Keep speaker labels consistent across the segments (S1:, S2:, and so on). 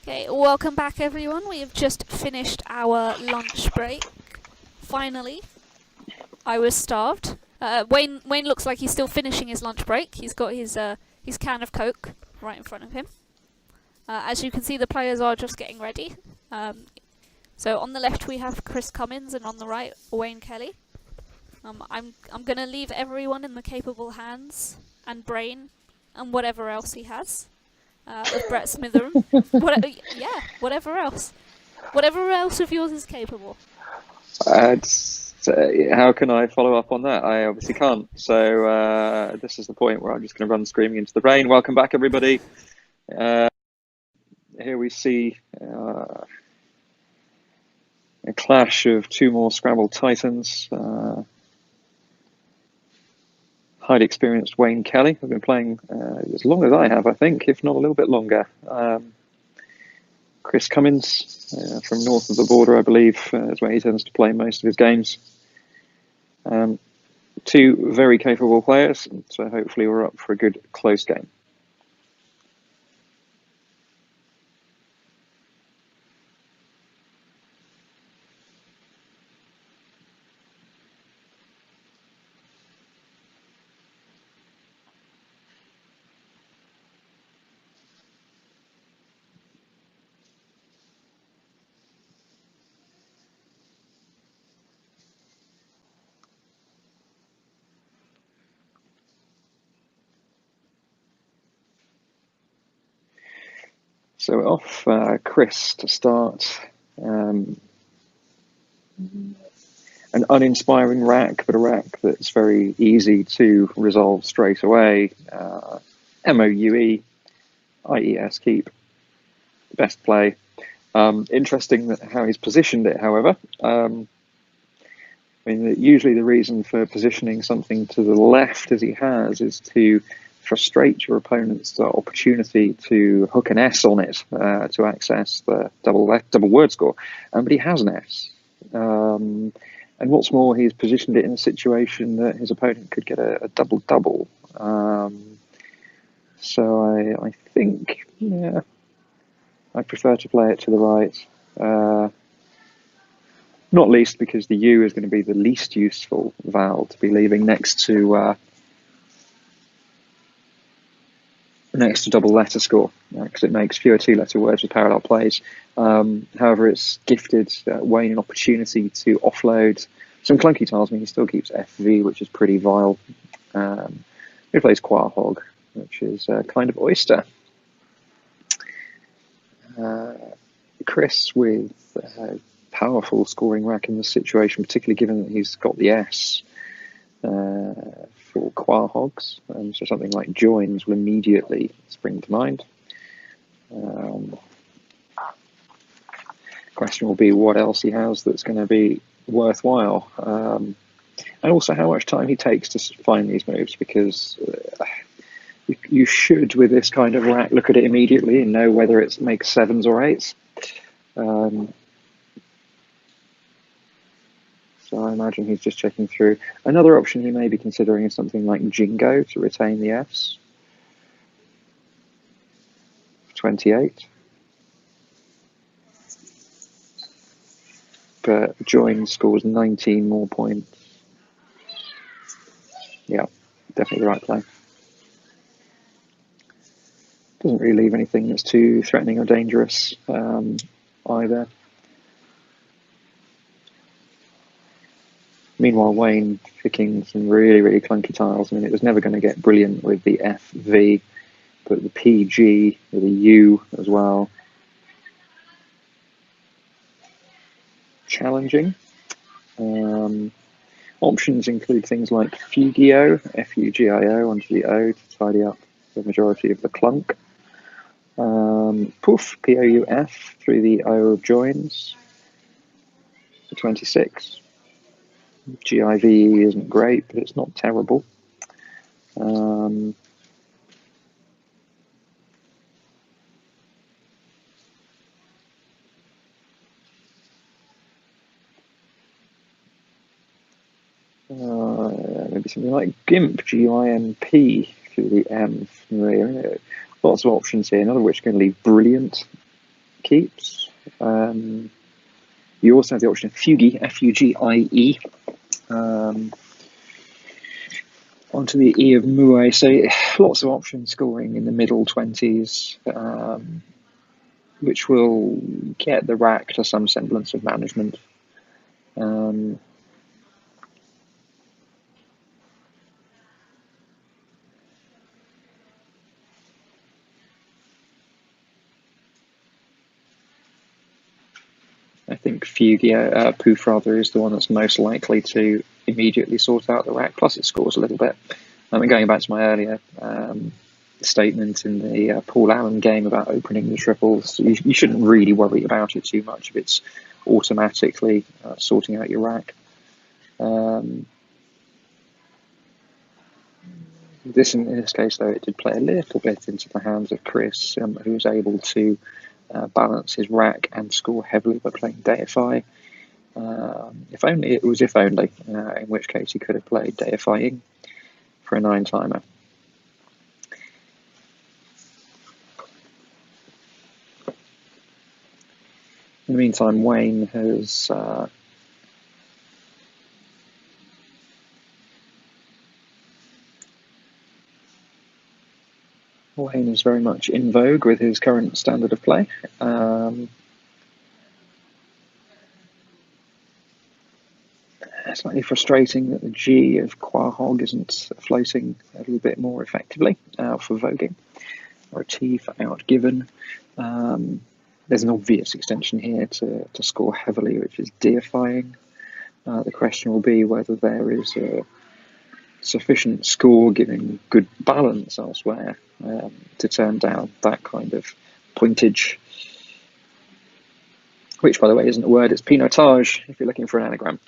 S1: Okay, welcome back everyone. We have just finished our lunch break. Finally, I was starved. Wayne looks like he's still finishing his lunch break. He's got his can of Coke right in front of him. As you can see, the players are just getting ready. So on the left we have Chris Cummins, and on the right Wayne Kelly. I'm gonna leave everyone in the capable hands and brain and whatever else he has of Brett Smitheram. Whatever else. Whatever else of yours is capable.
S2: How can I follow up on that? I obviously can't. So this is the point where I'm just going to run screaming into the rain. Welcome back, everybody. Here we see a clash of two more Scrabble titans. Highly experienced Wayne Kelly, who've been playing as long as I have, I think, if not a little bit longer. Chris Cummins from north of the border, I believe, is where he tends to play most of his games. Two very capable players, so hopefully we're up for a good close game. So we're off Chris to start. An uninspiring rack, but a rack that's very easy to resolve straight away. MOUE, IES, keep. Best play. Interesting how he's positioned it, however. Usually the reason for positioning something to the left as he has is to frustrate your opponent's opportunity to hook an S on it to access the double word score. But he has an S. And what's more, he's positioned it in a situation that his opponent could get a double-double. So I think, yeah, I prefer to play it to the right. Not least because the U is going to be the least useful vowel to be leaving next to double letter score, because it makes fewer two-letter words with parallel plays. However, it's gifted Wayne an opportunity to offload some clunky tiles. I mean, he still keeps FV, which is pretty vile. He plays Quahog, which is kind of oyster. Chris with powerful scoring rack in this situation, particularly given that he's got the S for Quahogs, so something like joins will immediately spring to mind. Question will be what else he has that's going to be worthwhile, and also how much time he takes to find these moves, because you should, with this kind of rack, look at it immediately and know whether it makes sevens or eights. So I imagine he's just checking through. Another option he may be considering is something like Jingo to retain the S. 28. But Join scores 19 more points. Yeah, definitely the right play. Doesn't really leave anything that's too threatening or dangerous either. Meanwhile, Wayne picking some really, really clunky tiles. I mean, it was never going to get brilliant with the FV, but the PG with the U as well. Challenging. Options include things like Fugio, F-U-G-I-O, onto the O to tidy up the majority of the clunk. Poof, P-O-U-F, through the O of joins for 26. GIVE isn't great, but it's not terrible. Maybe something like GIMP, G-I-M-P, through the M. Lots of options here, none of which are going to leave brilliant. keeps. You also have the option of Fugie, F-U-G-I-E, onto the E of Mouet. So lots of options scoring in the middle 20s, which will get the rack to some semblance of management. I think Fugia, Poof rather, is the one that's most likely to immediately sort out the rack, plus it scores a little bit. Going back to my earlier statement in the Paul Allen game about opening the triples, you shouldn't really worry about it too much if it's automatically sorting out your rack. In this case, though, it did play a little bit into the hands of Chris, who was able to balance his rack and score heavily by playing Deify. If only it was if only, in which case he could have played Deifying for a 9-timer. In the meantime, Wayne has Wayne is very much in vogue with his current standard of play. Slightly frustrating that the G of Quahog isn't floating a little bit more effectively for voguing, or a T for outgiven. There's an obvious extension here to score heavily, which is deifying. The question will be whether there is a sufficient score giving good balance elsewhere to turn down that kind of pointage, which, by the way, isn't a word, it's pinotage if you're looking for an anagram.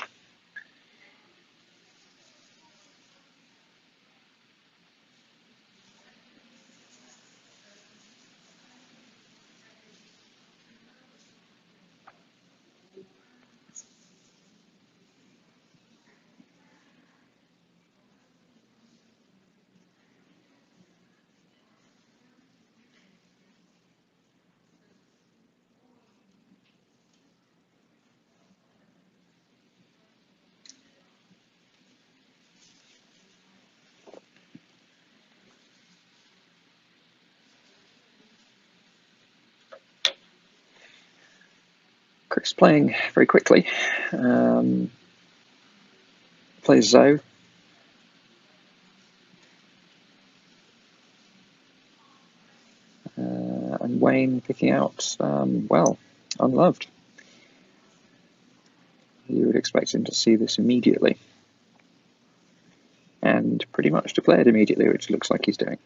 S2: Chris playing very quickly. Plays Zoe. And Wayne picking out, well, Unloved. You would expect him to see this immediately. And pretty much to play it immediately, which looks like he's doing.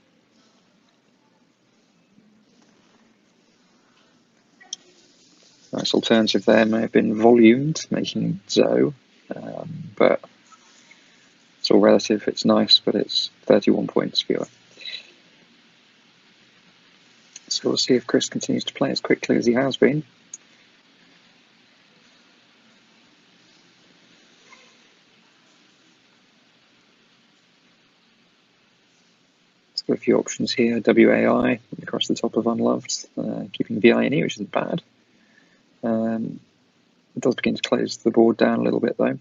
S2: Nice alternative there may have been volumed, making Zoe, but it's all relative. It's nice, but it's 31 points fewer. So we'll see if Chris continues to play as quickly as he has been. Let's go a few options here. WAI across the top of Unloved, keeping VINE, which isn't bad. It does begin to close the board down a little bit, though.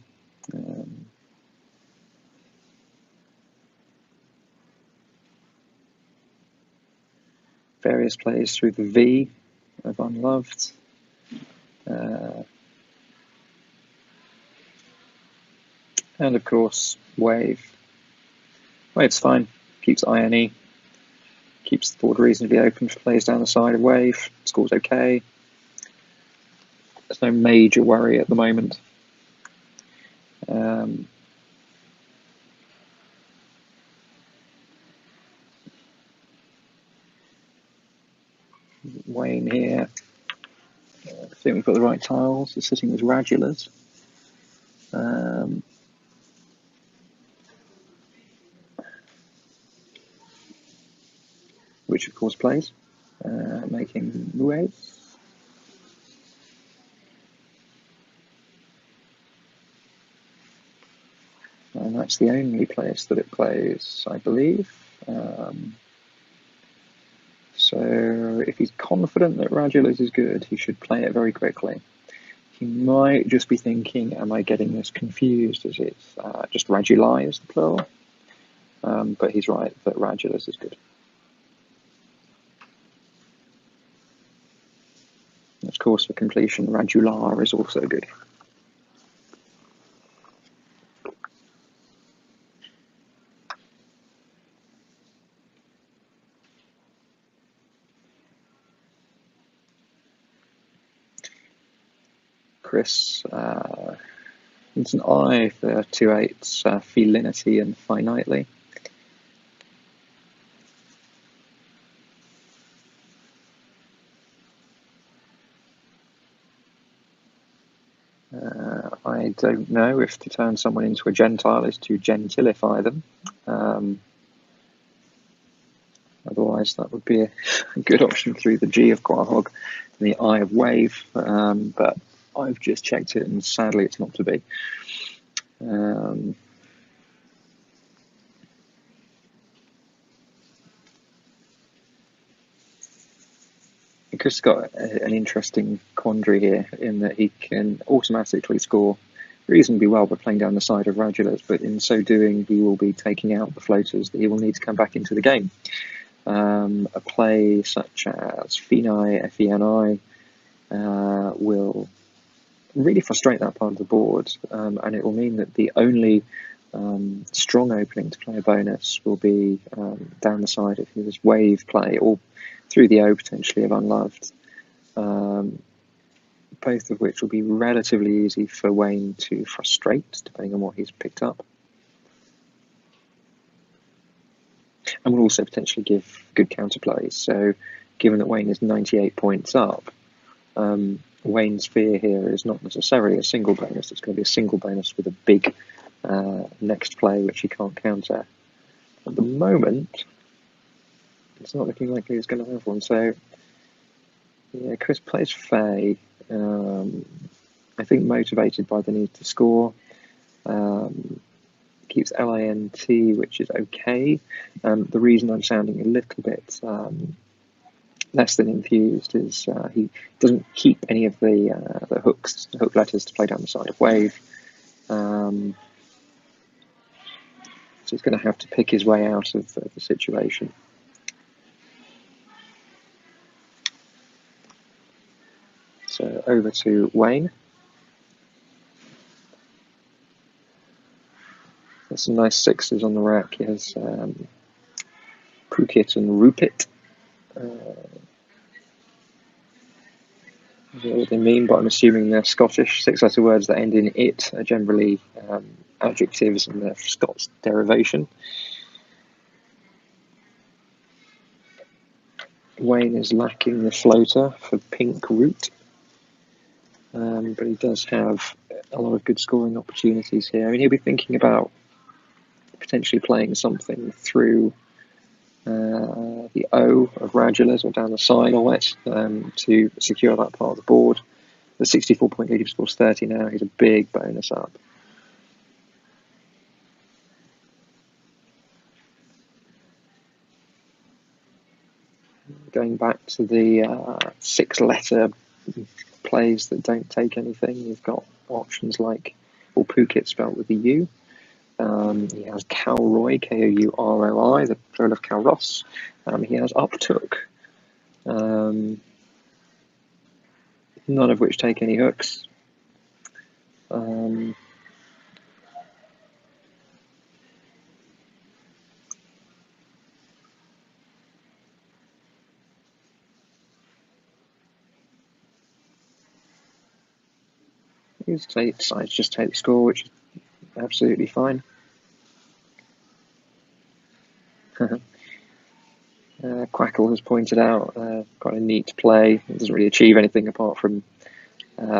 S2: Various plays through the V of Unloved. And of course, Wave. Wave's fine, keeps INE, keeps the board reasonably open for plays down the side of Wave, scores okay. There's no major worry at the moment. Wayne here. I think we've got the right tiles. He's sitting with Radulars. Which of course plays, making Mues. And that's the only place that it plays, I believe. So So if he's confident that Radulus is good, he should play it very quickly. He might just be thinking, am I getting this confused? Is it just Raduli is the plural? But he's right that Radulus is good. Of course, for completion, Radular is also good. Chris needs an I for 2/8 felinity and finitely. I don't know if to turn someone into a Gentile is to gentilify them. Otherwise, that would be a good option through the G of Quahog and the I of Wave. But I've just checked it, and sadly, it's not to be. Chris got an interesting quandary here in that he can automatically score reasonably well by playing down the side of Radulus, but in so doing, he will be taking out the floaters that he will need to come back into the game. A play such as Feni, Feni will really frustrate that part of the board, and it will mean that the only strong opening to play a bonus will be down the side of his wave play, or through the O potentially of Unloved, both of which will be relatively easy for Wayne to frustrate, depending on what he's picked up. And will also potentially give good counterplays. So, given that Wayne is 98 points up, Wayne's fear here is not necessarily a single bonus. It's going to be a single bonus with a big next play which he can't counter. At the moment, it's not looking like he's going to have one. So, yeah, Chris plays Faye. I think motivated by the need to score. Keeps LINT, which is okay. The reason I'm sounding a little bit less than enthused is he doesn't keep any of the hook letters to play down the side of Wave. So he's going to have to pick his way out of the situation. So over to Wayne. There's some nice sixes on the rack. He has Phuket and Rupit. I don't know what they mean, but I'm assuming they're Scottish. 6-letter words that end in it are generally adjectives and they're Scots derivation. Wayne is lacking the floater for pink root, but he does have a lot of good scoring opportunities here. I mean, he'll be thinking about potentially playing something through the O of Radulus or down the side of it to secure that part of the board. The 64-point lead, he scores 30 now. He's a big bonus up. Going back to the 6-letter plays that don't take anything, you've got options like Phuket spelled with a U. He has Calroy, Kouroi, the plural of Calros. He has Uptook, none of which take any hooks. These sides just take the score, which is absolutely fine. Quackle has pointed out quite a neat play. It doesn't really achieve anything apart from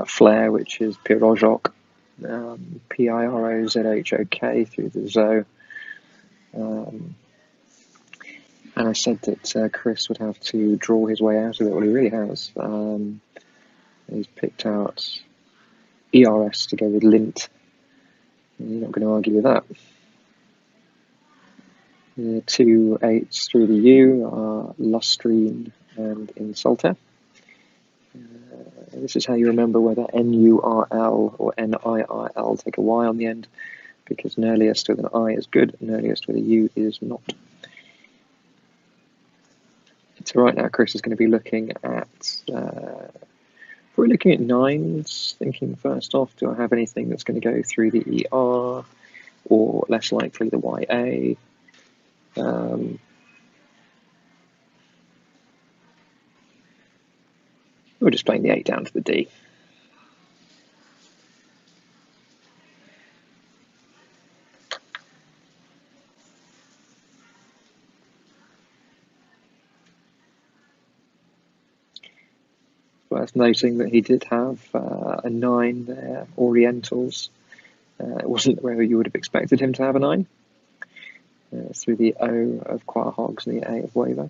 S2: flair, which is Pirojok, Pirozhok through the Zo. And I said that Chris would have to draw his way out of it. Well, he really has. He's picked out ERS to go with Lint. You're not going to argue with that. The 2 8s through the U are Lustrine and in solitaire. This is how you remember whether NURL or NIRL take a Y on the end, because an earliest with an I is good, and earliest with a U is not. So right now Chris is going to be looking at, we're looking at nines, thinking first off, do I have anything that's going to go through the ER, or less likely the YA? We're just playing the 8 down to the D. Worth noting that he did have a 9 there, Orientals. It wasn't where you would have expected him to have a 9. Through the O of Quahogs and the A of Waver.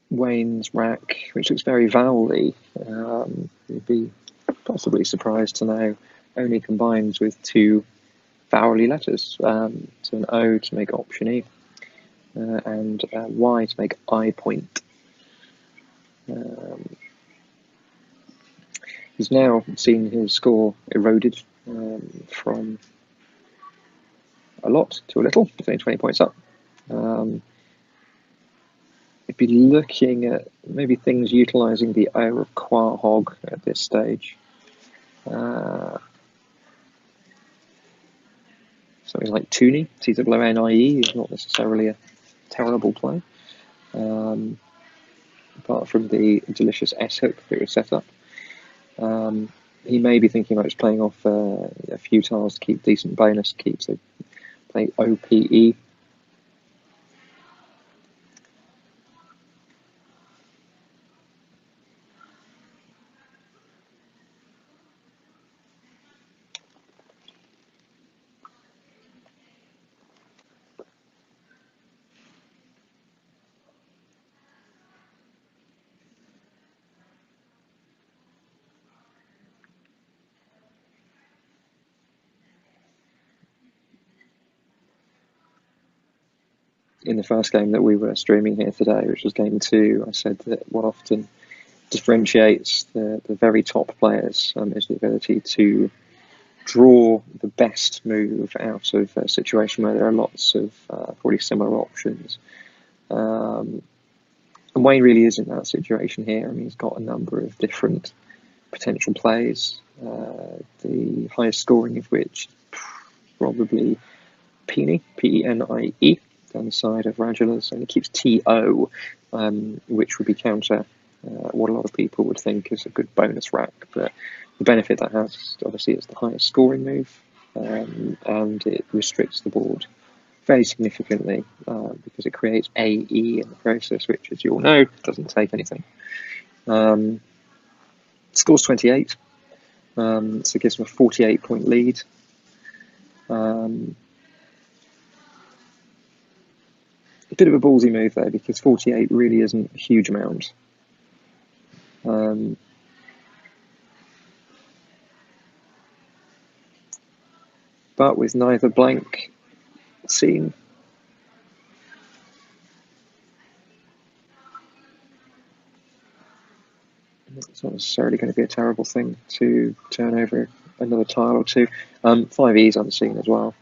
S2: Wayne's rack, which looks very vowel-y, you'd be possibly surprised to know only combines with 2 vowel-y letters, so an O to make option E, and Y to make I point. He's now seen his score eroded from a lot to a little, only 20 points up. We'd be looking at maybe things utilising the O of Quahog at this stage. Something like Toonie, T-O-N-I-E, is not necessarily a terrible play. Apart from the delicious S-hook that was set up. He may be thinking about just playing off a few tiles to keep decent bonus, so play OPE. In the first game that we were streaming here today, which was game 2, I said that what often differentiates the very top players is the ability to draw the best move out of a situation where there are lots of probably similar options. And Wayne really is in that situation here. I mean, he's got a number of different potential plays, the highest scoring of which probably Peony, P-E-N-I-E, down the side of Radulus, and he keeps T-O, which would be counter what a lot of people would think is a good bonus rack, but the benefit that has, obviously, it's the highest scoring move, and it restricts the board very significantly because it creates AE in the process, which, as you all know, doesn't take anything. Scores 28, so it gives him a 48-point lead. A bit of a ballsy move there, because 48 really isn't a huge amount. But with neither blank seen, it's not necessarily going to be a terrible thing to turn over another tile or 2. 5E's unseen as well.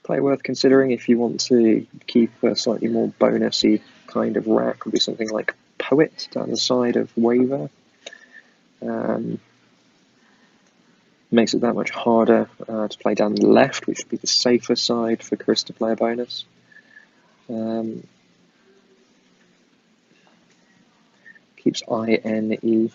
S2: Play worth considering if you want to keep a slightly more bonusy kind of rack would be something like Poet down the side of Waver. Makes it that much harder to play down the left, which would be the safer side for Chris to play a bonus. Keeps I-N-E.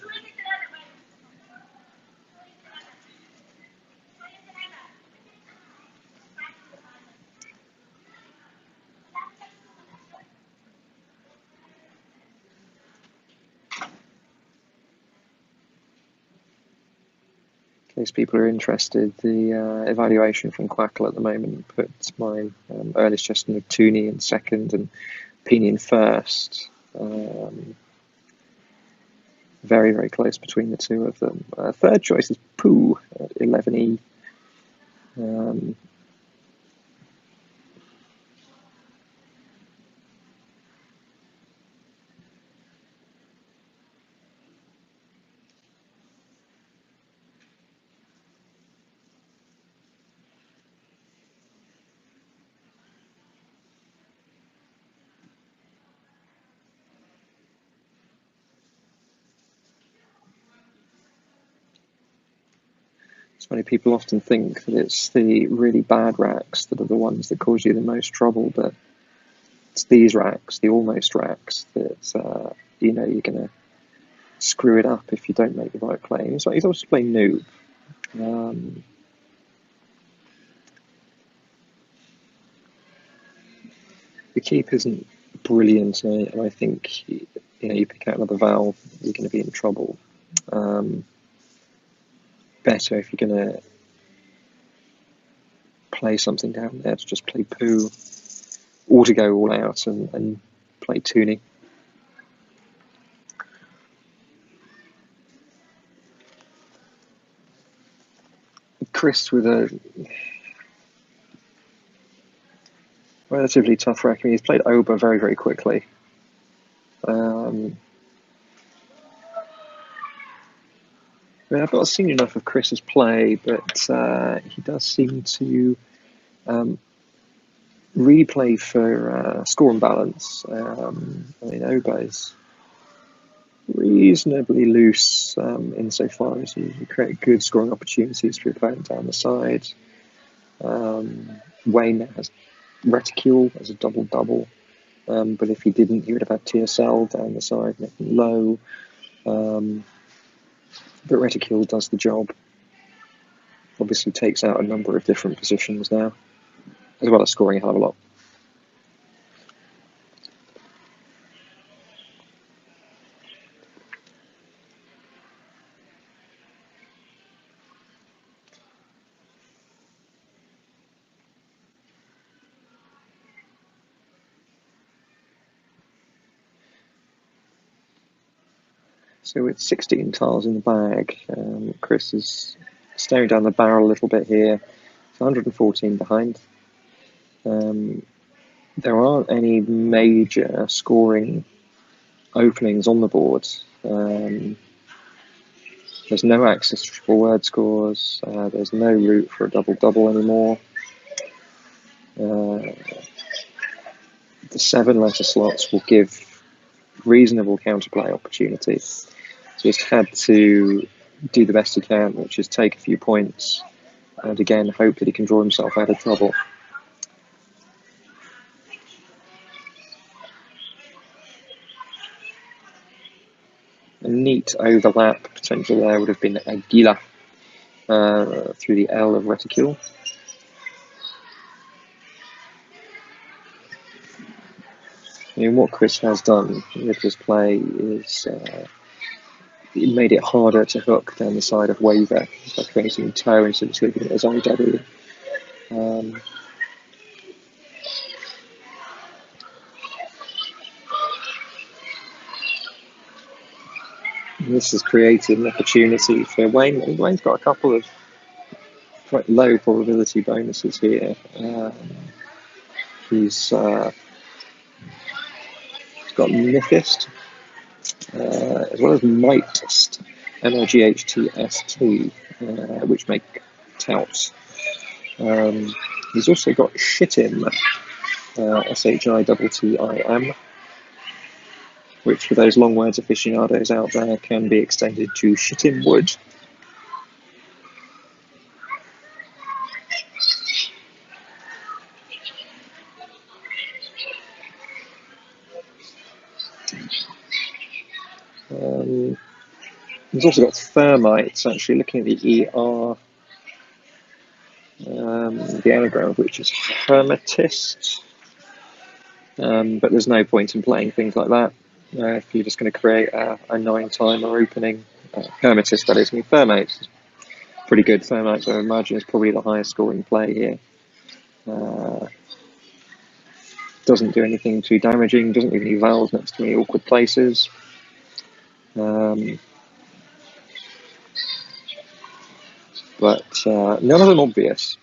S2: In case people are interested, the evaluation from Quackle at the moment puts my earliest Justin of Tooney in second and Peeney in first. Very, very close between the two of them. Third choice is Pooh at 11E. So many people often think that it's the really bad racks that are the ones that cause you the most trouble, but it's these racks, the almost racks, that you know you're going to screw it up if you don't make the right play. So he's also playing noob. The keep isn't brilliant, and I think you pick out another vowel, you're going to be in trouble. Better if you're going to play something down there to just play Pooh, or to go all out and play Tooney. Chris with a relatively tough rack. I mean, he's played Oba very, very quickly. I mean, I've not seen enough of Chris's play, but he does seem to really play for score and balance. I mean, Oba is reasonably loose insofar as you create good scoring opportunities for your opponent down the side. Wayne has reticule as a double-double, but if he didn't, he would have had TSL down the side, making low. But reticule does the job. Obviously takes out a number of different positions now, as well as scoring a hell of a lot. So with 16 tiles in the bag, Chris is staring down the barrel a little bit here. It's 114 behind. There aren't any major scoring openings on the board. There's no access for word scores. There's no route for a double-double anymore. The 7-letter slots will give reasonable counterplay opportunities. So he's had to do the best he can, which is take a few points and again hope that he can draw himself out of trouble. A neat overlap potential there would have been Aguila through the L of reticule. I mean, what Chris has done with his play is he made it harder to hook down the side of Waver by creating toe instead of leaving it as IW. This has created an opportunity for Wayne. Wayne's got a couple of quite low probability bonuses here. He's got Mythist, as well as Mightist, MIGHTST, which make tout. He's also got Shittim, SHITTIM, which for those long words aficionados out there can be extended to Shittim Wood. He's also got Thermites, actually, looking at the ER, the anagram of which is Hermetist. But there's no point in playing things like that if you're just going to create a 9-timer opening. Hermetist, that is. I mean, Thermites pretty good thermite, so I imagine it's probably the highest scoring play here. Doesn't do anything too damaging, doesn't leave any vowels next to any awkward places. But none of them obvious.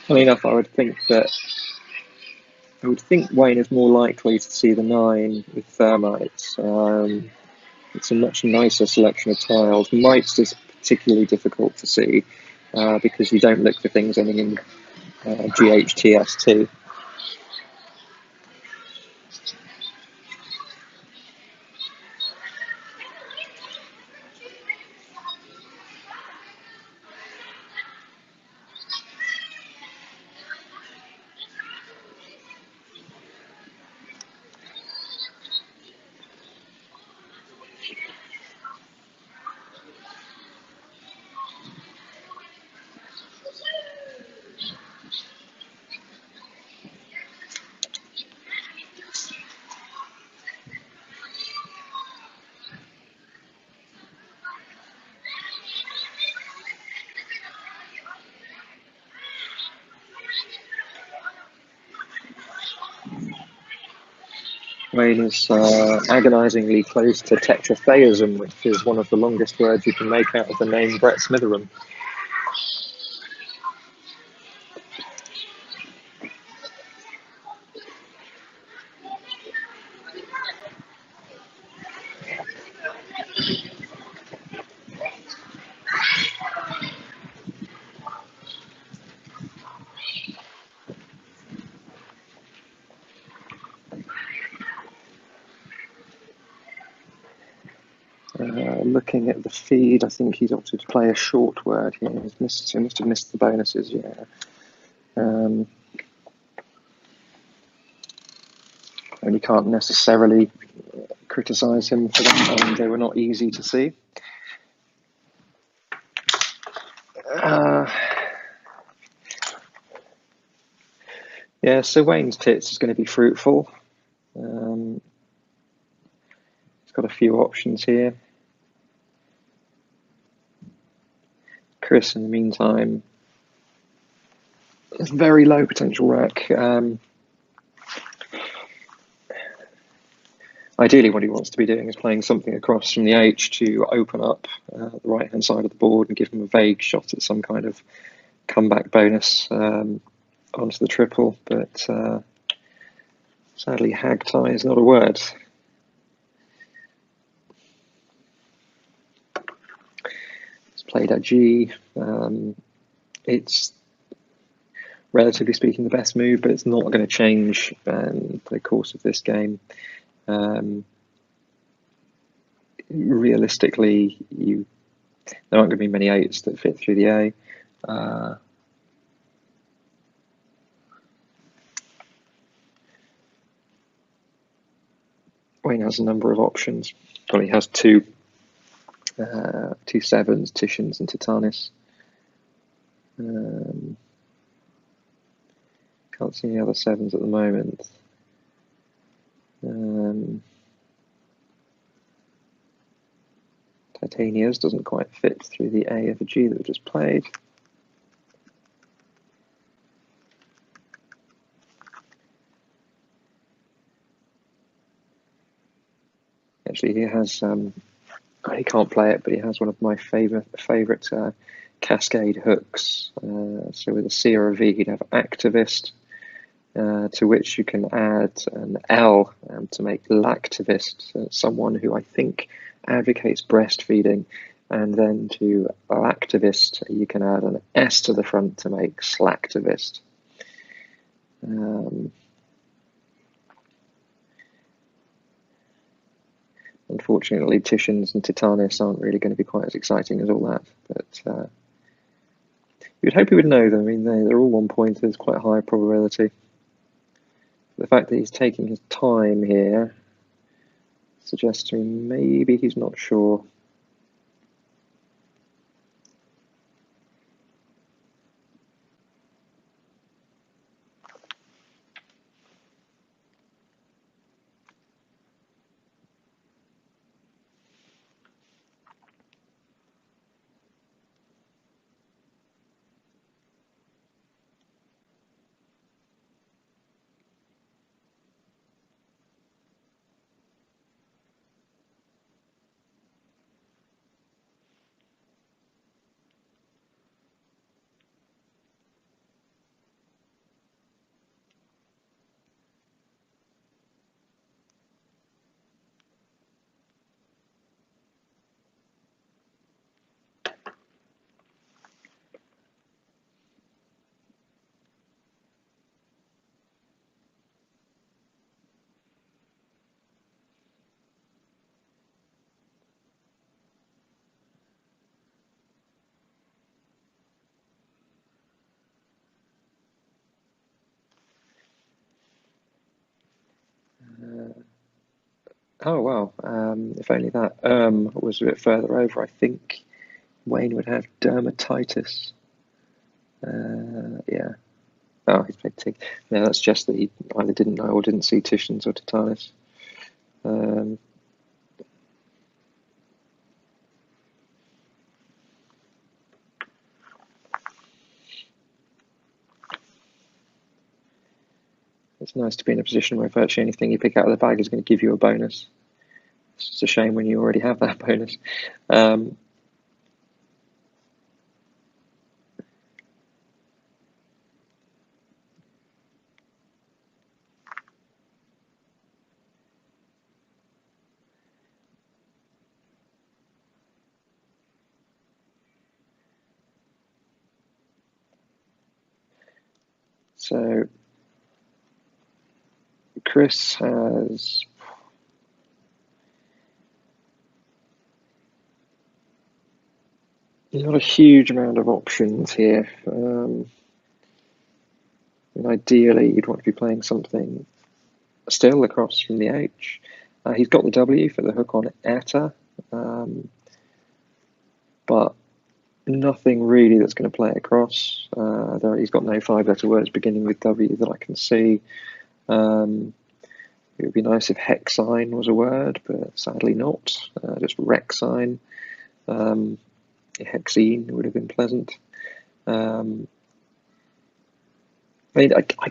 S2: Funny enough, I would think Wayne is more likely to see the 9 with thermites. It's a much nicer selection of tiles. Mites is particularly difficult to see because you don't look for things ending in GHTS2. Wayne is agonisingly close to tetratheism, which is one of the longest words you can make out of the name Brett Smitheram. Looking at the feed, I think he's opted to play a short word here. He must have missed the bonuses, yeah. And you can't necessarily criticise him for that. They were not easy to see. Yeah, so Wayne's tits is going to be fruitful. He's got a few options here. Chris, in the meantime, is very low potential rack. Ideally, what he wants to be doing is playing something across from the H to open up the right-hand side of the board and give him a vague shot at some kind of comeback bonus onto the triple. But sadly, hag tie is not a word. Played at G. It's relatively speaking the best move, but it's not going to change the course of this game. Realistically, there aren't going to be many 8s that fit through the A. Wayne has a number of options. Well, he has two 7s, Titians and Titanis. Can't see any other 7s at the moment. Titania's doesn't quite fit through the A of the G that we just played. Actually, he has. He can't play it, but he has one of my favourite cascade hooks. So with a C or a V, he'd have activist, to which you can add an L to make lactivist, someone who I think advocates breastfeeding, and then to lactivist you can add an S to the front to make slacktivist. Unfortunately, Titians and Titanis aren't really going to be quite as exciting as all that, but you'd hope he would know them. I mean, they're all 1-pointers, quite high probability. The fact that he's taking his time here suggests to me maybe he's not sure. Oh wow! If only that was a bit further over. I think Wayne would have dermatitis. Yeah. Oh, he's played Tig. No, that's just that he either didn't know or didn't see Titians or Titanis. It's nice to be in a position where virtually anything you pick out of the bag is going to give you a bonus. It's just a shame when you already have that bonus. So Chris has not a huge amount of options here. And ideally, you'd want to be playing something still across from the H. He's got the W for the hook on ETA, but nothing really that's going to play across. He's got no 5-letter words beginning with W that I can see. It would be nice if hexine was a word, but sadly not. Just rexine. Hexene would have been pleasant. I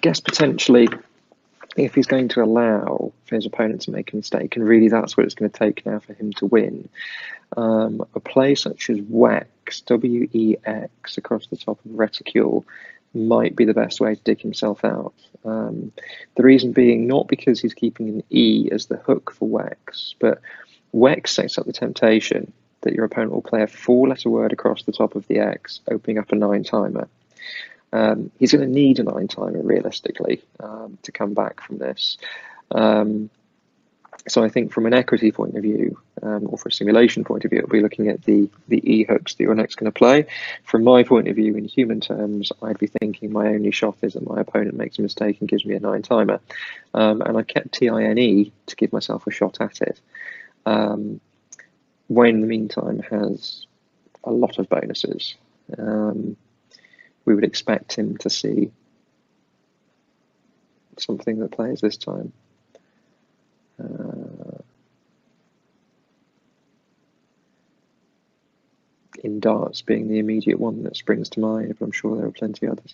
S2: guess potentially if he's going to allow for his opponent to make a mistake, and really that's what it's going to take now for him to win, a play such as Wex, W-E-X, across the top of reticule might be the best way to dig himself out. The reason being not because he's keeping an E as the hook for Wex, but Wex sets up the temptation that your opponent will play a 4-letter word across the top of the X, opening up a 9-timer. He's going to need a 9-timer realistically to come back from this. So I think from an equity point of view, or for a simulation point of view, it'll be looking at the E hooks that you're next going to play. From my point of view, in human terms, I'd be thinking my only shot is that my opponent makes a mistake and gives me a 9-timer. And I kept TINE to give myself a shot at it. Wayne, in the meantime, has a lot of bonuses. We would expect him to see something that plays this time. In darts being the immediate one that springs to mind, but I'm sure there are plenty others.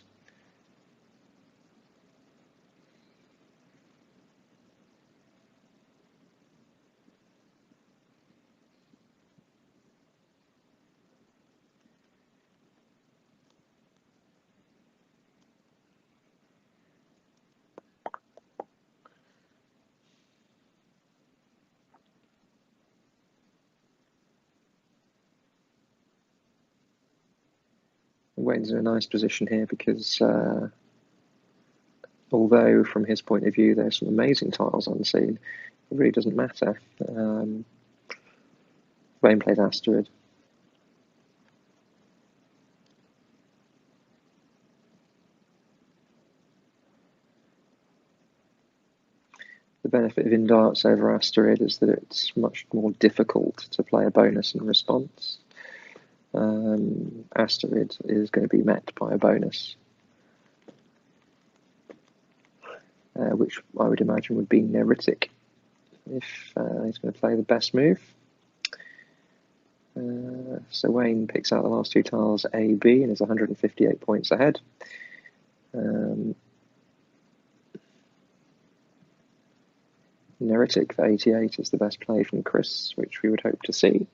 S2: Wayne's in a nice position here because although from his point of view there's some amazing tiles unseen, it really doesn't matter. Wayne played Asteroid. The benefit of in darts over Asteroid is that it's much more difficult to play a bonus in response. Asteroid is going to be met by a bonus, which I would imagine would be Neritic if he's going to play the best move. So Wayne picks out the last 2 tiles A, B, and is 158 points ahead. Neritic for 88 is the best play from Chris, which we would hope to see.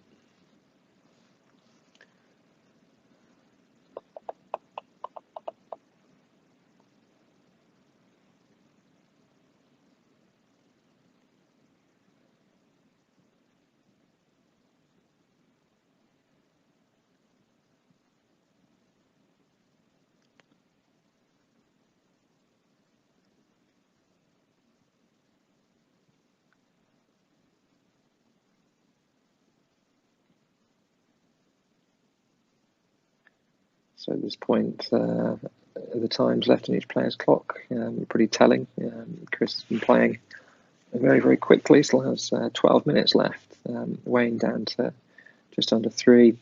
S2: So at this point, the times left on each player's clock pretty telling. Chris has been playing very, very quickly. Still has 12 minutes left. Wayne down to just under 3,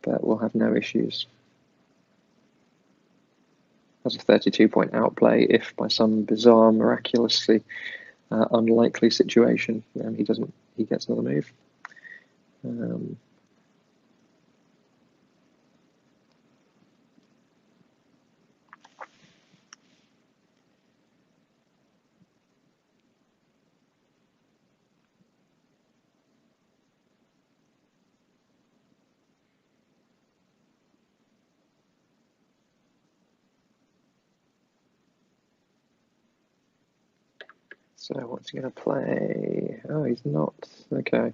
S2: but we'll have no issues. Has a 32-point outplay if by some bizarre, miraculously unlikely situation he gets another move. So what's he going to play? Oh, he's not. Okay.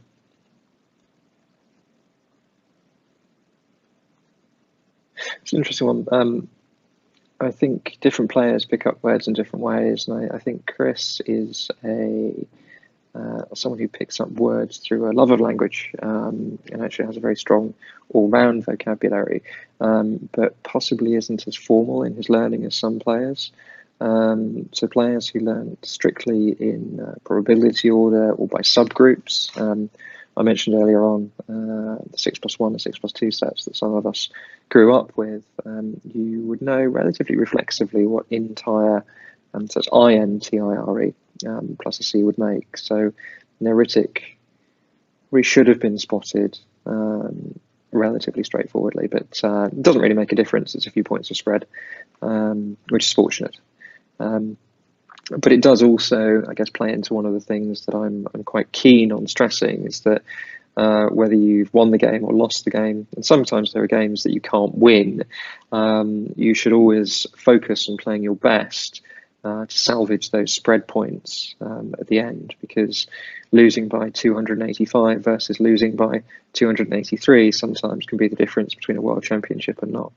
S2: It's an interesting one. I think different players pick up words in different ways, and I think Chris is someone who picks up words through a love of language, and actually has a very strong all-round vocabulary, but possibly isn't as formal in his learning as some players. So players who learn strictly in probability order or by subgroups. I mentioned earlier on the 6+1 and 6+2 sets that some of us grew up with. You would know relatively reflexively what entire, so it's INTIRE plus a C would make. So neritic really should have been spotted relatively straightforwardly, but it doesn't really make a difference. It's a few points of spread, which is fortunate. But it does also, I guess, play into one of the things that I'm quite keen on stressing, is that whether you've won the game or lost the game, and sometimes there are games that you can't win, you should always focus on playing your best to salvage those spread points at the end, because losing by 285 versus losing by 283 sometimes can be the difference between a world championship and not.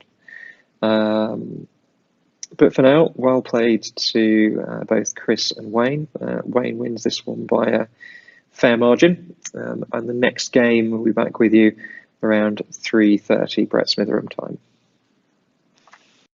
S2: But for now, well played to both Chris and Wayne. Wayne wins this one by a fair margin. And the next game will be back with you around 3:30 Brett Smitheram time.